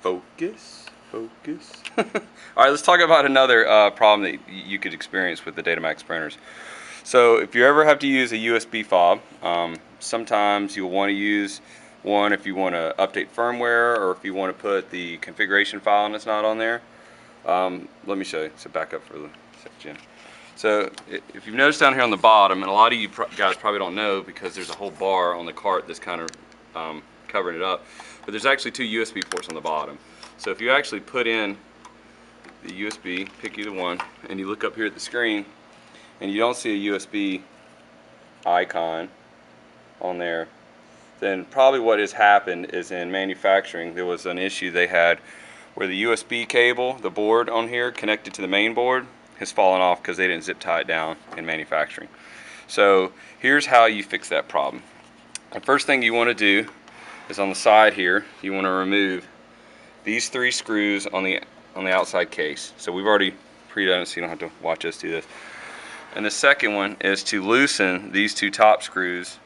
Focus. Alright, let's talk about another problem that you could experience with the Datamax printers. So if you ever have to use a USB fob, sometimes you'll want to use one if you want to update firmware or if you want to put the configuration file and it's not on there. Let me show you. So back up for the section. So if you've noticed down here on the bottom, and a lot of you guys probably don't know because there's a whole bar on the cart that's kind of covering it up, but there's actually two USB ports on the bottom. So if you actually put in the USB, pick either one, and you look up here at the screen and you don't see a USB icon on there, then probably what has happened is in manufacturing there was an issue they had where the USB cable, the board on here connected to the main board, has fallen off because they didn't zip tie it down in manufacturing. So here's how you fix that problem. The first thing you want to do is on the side here, you want to remove these three screws on the outside case. So we've already pre-done it so you don't have to watch us do this. And the second one is to loosen these two top screws.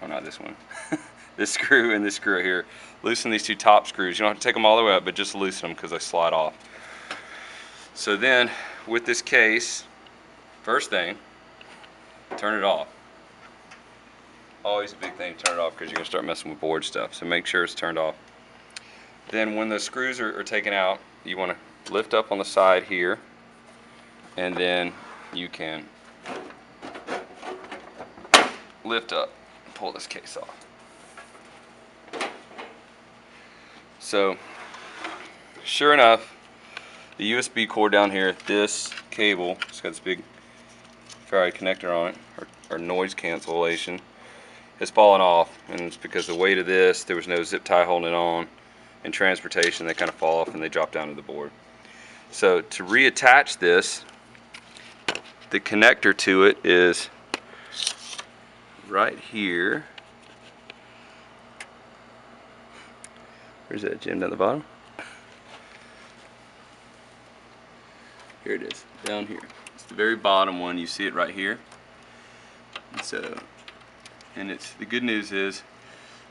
Oh, not this one. This screw and this screw right here. Loosen these two top screws. You don't have to take them all the way up, but just loosen them because they slide off. So then with this case, first thing, turn it off. Always a big thing to turn it off because you're going to start messing with board stuff. So make sure it's turned off. Then when the screws are taken out, you want to lift up on the side here, and then you can lift up and pull this case off. So sure enough, the USB cord down here, this cable, it's got this big Faraday connector on it, or noise cancellation, has fallen off, and it's because the weight of this, there was no zip tie holding it on. In transportation, they kind of fall off and they drop down to the board. So to reattach this, the connector to it is right here. Where's that, Jim, down the bottom? Here it is, down here. It's the very bottom one. You see it right here. And it's the good news is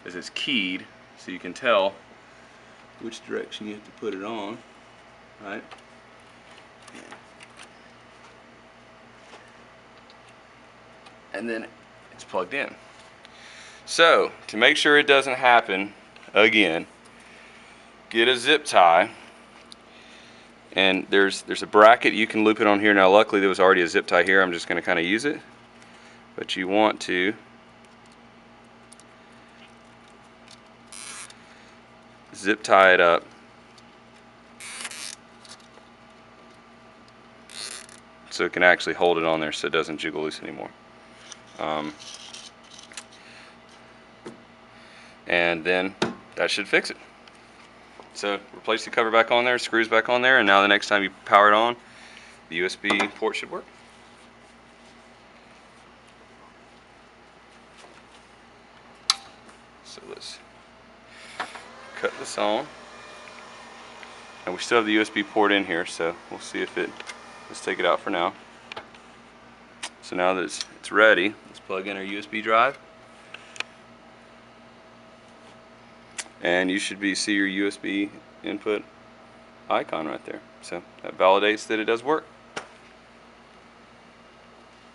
it's keyed, so you can tell which direction you have to put it on, right? And then it's plugged in. So to make sure it doesn't happen again, get a zip tie, and there's a bracket you can loop it on here. Now luckily there was already a zip tie here. I'm just going to kind of use it, but you want to zip tie it up so it can actually hold it on there so it doesn't jiggle loose anymore. And then that should fix it. So replace the cover back on there, screws back on there, and now the next time you power it on, the USB port should work. So let's cut this on, and we still have the USB port in here, so we'll see if let's take it out for now. So now that it's ready, let's plug in our USB drive, and you should see your USB input icon right there. So that validates that it does work.